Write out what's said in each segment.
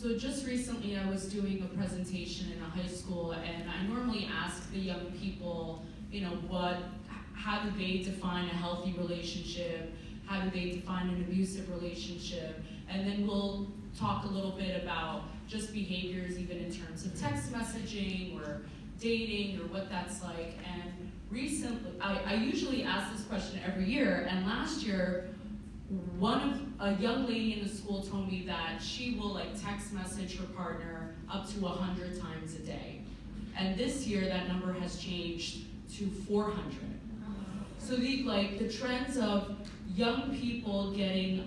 So just recently I was doing a presentation in a high school, and I normally ask the young people, how do they define a healthy relationship? How do they define an abusive relationship? And then we'll talk a little bit about just behaviors, even in terms of text messaging or dating or what that's like. And recently, I usually ask this question every year, and last year, a young lady in the school told me that she will text message her partner up to 100 times a day. And this year, that number has changed to 400. So the trends of young people getting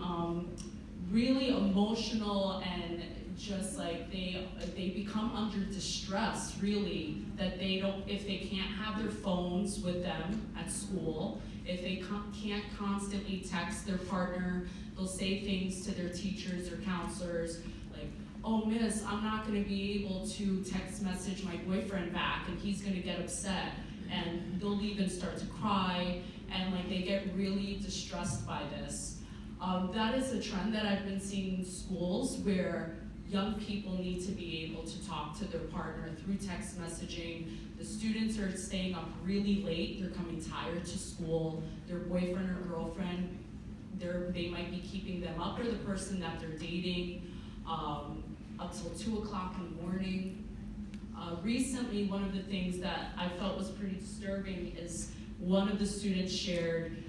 really emotional and just they become under distress, really, that if they can't have their phones with them at school, if they can't constantly text their partner, they'll say things to their teachers or counselors like, oh miss, I'm not gonna be able to text message my boyfriend back and he's gonna get upset. And they'll even start to cry, and they get really distressed by this. That is a trend that I've been seeing in schools, where young people need to be able to talk to their partner through text messaging. The students are staying up really late, they're coming tired to school, their boyfriend or girlfriend, they might be keeping them up, or the person that they're dating, up till 2 o'clock in the morning. Recently, one of the things that I felt was pretty disturbing is one of the students shared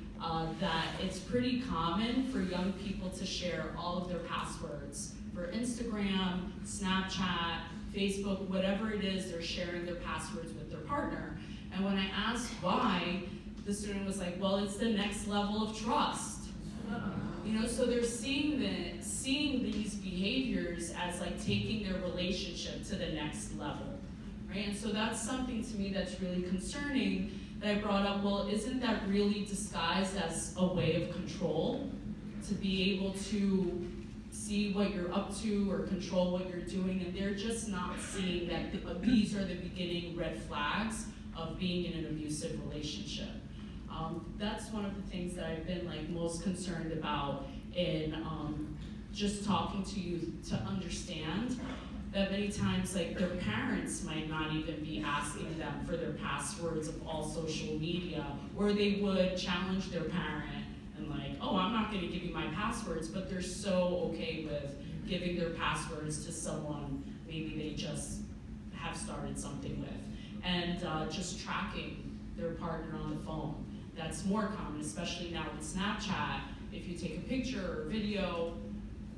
that it's pretty common for young people to share all of their passwords for Instagram, Snapchat, Facebook, whatever it is, they're sharing their passwords with their partner. And when I asked why, the student was like, well, it's the next level of trust. So they're seeing these behaviors as taking their relationship to the next level, right? And so that's something to me that's really concerning, that I brought up. Well, isn't that really disguised as a way of control, to be able to see what you're up to or control what you're doing? And they're just not seeing that these are the beginning red flags of being in an abusive relationship. That's one of the things that I've been most concerned about in just talking to youth, to understand that many times their parents might not even be asking them for their passwords of all social media, or they would challenge their parent and oh, I'm not gonna give you my passwords, but they're so okay with giving their passwords to someone maybe they just have started something with. And just tracking their partner on the phone. That's more common, especially now with Snapchat. If you take a picture or video,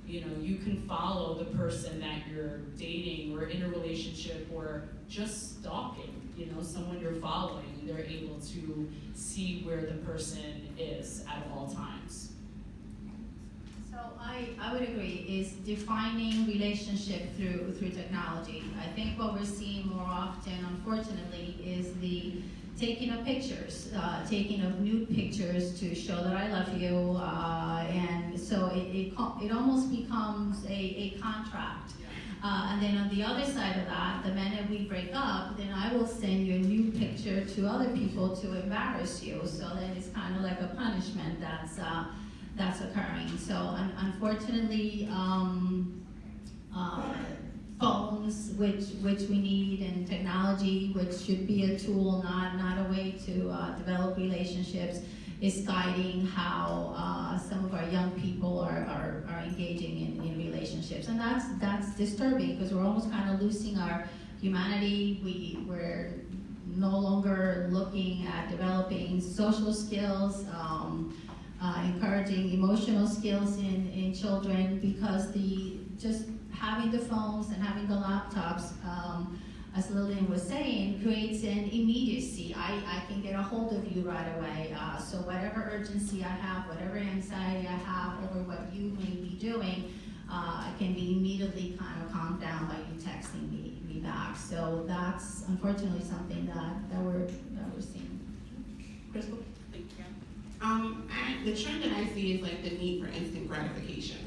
you can follow the person that you're dating or in a relationship, or just stalking, someone you're following. They're able to see where the person is at all times. So I would agree, is defining relationship through technology. I think what we're seeing more often, unfortunately, is the taking of pictures, taking of nude pictures to show that I love you, and so it almost becomes a contract. And then on the other side of that, the minute we break up, then I will send you a new picture to other people to embarrass you. So then it's kind of like a punishment that's occurring. So unfortunately, phones, which we need, and technology, which should be a tool, not a way to develop relationships, is guiding how some of our young people are engaging in relationships. And that's disturbing, because we're almost kind of losing our humanity. We're no longer looking at developing social skills, encouraging emotional skills in children, because just having the phones and having the laptops, as Lillian was saying, creates an immediacy. I can get a hold of you right away. So whatever urgency I have, whatever anxiety I have over what you may be doing, can be immediately kind of calmed down by you texting me back. So that's unfortunately something that we're seeing. Crystal? Thank you. The trend that I see is the need for instant gratification.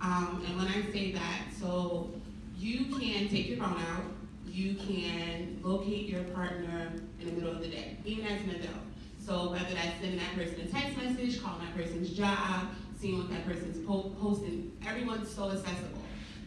And when I say that, so you can take your phone out, you can locate your partner in the middle of the day, even as an adult. So whether that's sending that person a text message, calling that person's job, seeing what that person's posting, everyone's so accessible.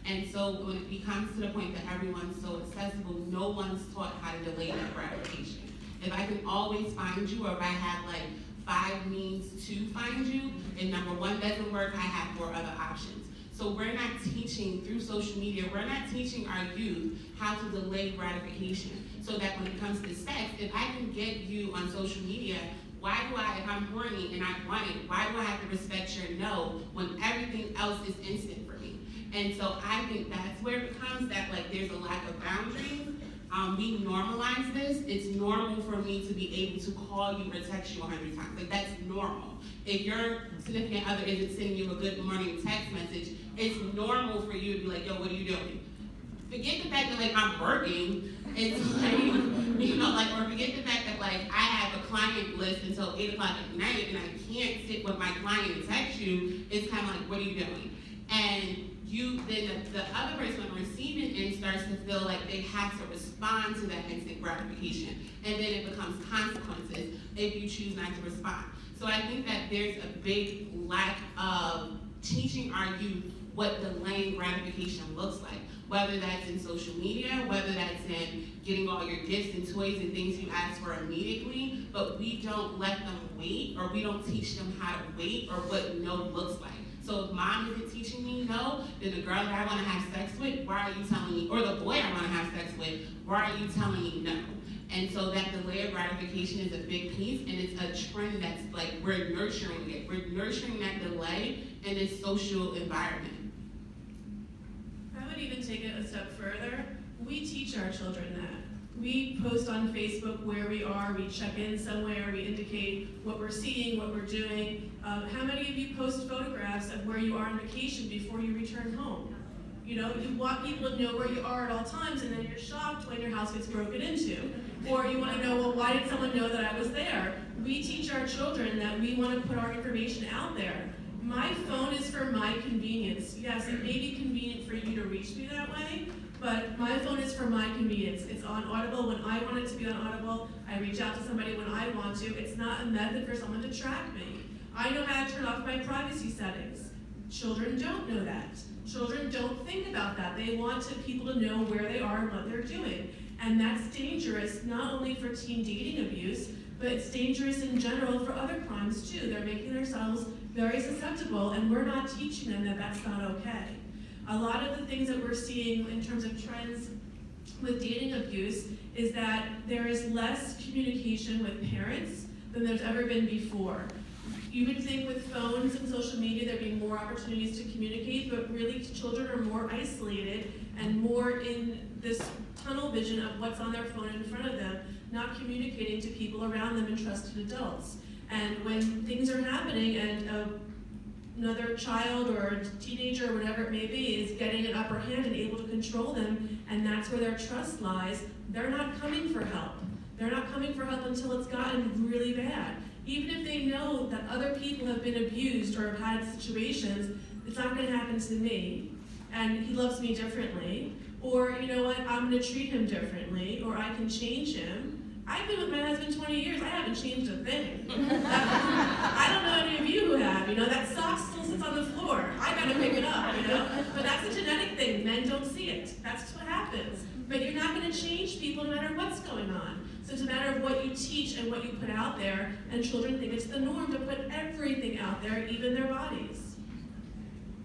And so when it becomes to the point that everyone's so accessible, no one's taught how to delay that gratification. If I can always find you, or if I have like 5 means to find you, and number 1 doesn't work, I have 4 other options. So we're not teaching through social media, we're not teaching our youth how to delay gratification. So that when it comes to sex, if I can get you on social media, why do I, if I'm horny and I want it, why do I have to respect your no when everything else is instant for me? And so I think that's where it becomes that like there's a lack of boundaries. We normalize this. It's normal for me to be able to call you or text you 100 times. Like that's normal. If your significant other isn't sending you a good morning text message, it's normal for you to be like, yo, what are you doing? Forget the fact that like I'm working. It's like, you know, like, or forget the fact that like I have a client list until 8 o'clock at night and I can't sit with my client and text you. It's kind of like, what are you doing? And then the other person on the receiving end starts to feel like they have to respond to that instant gratification. And then it becomes consequences if you choose not to respond. So I think that there's a big lack of teaching our youth what delaying gratification looks like. Whether that's in social media, whether that's in getting all your gifts and toys and things you ask for immediately, but we don't let them wait, or we don't teach them how to wait, or what no looks like. So if mom isn't teaching me no, then the girl that I want to have sex with, why are you telling me, or the boy I want to have sex with, why are you telling me no? And so that delay of gratification is a big piece, and it's a trend that's like, we're nurturing it. We're nurturing that delay in this social environment. I would even take it a step further. We teach our children that. We post on Facebook where we are, we check in somewhere, we indicate what we're seeing, what we're doing. How many of you post photographs of where you are on vacation before you return home? You know, you want people to know where you are at all times, and then you're shocked when your house gets broken into. Or you want to know, well, why did someone know that I was there? We teach our children that we want to put our information out there. My phone is for my convenience. Yes, it may be convenient for you to reach me that way, but my phone is for my convenience. It's on Audible when I want it to be on Audible. I reach out to somebody when I want to. It's not a method for someone to track me. I know how to turn off my privacy settings. Children don't know that. Children don't think about that. They want people to know where they are and what they're doing. And that's dangerous, not only for teen dating abuse, but it's dangerous in general for other crimes too. They're making themselves very susceptible, and we're not teaching them that that's not okay. A lot of the things that we're seeing in terms of trends with dating abuse is that there is less communication with parents than there's ever been before. You would think with phones and social media there'd be more opportunities to communicate, but really children are more isolated and more in this tunnel vision of what's on their phone in front of them, not communicating to people around them and trusted adults. And when things are happening and another child or a teenager or whatever it may be is getting an upper hand and able to control them, and that's where their trust lies, they're not coming for help. They're not coming for help until it's gotten really bad. Even if they know that other people have been abused or have had situations, it's not going to happen to me, and he loves me differently, or you know what, I'm going to treat him differently, or I can change him. I've been with my husband 20 years, I haven't changed a thing. I don't know any of you who have, you know, that sock still sits on the floor. I gotta pick it up, you know? But that's a genetic thing, men don't see it. That's what happens. But you're not gonna change people no matter what's going on. So it's a matter of what you teach and what you put out there, and children think it's the norm to put everything out there, even their bodies.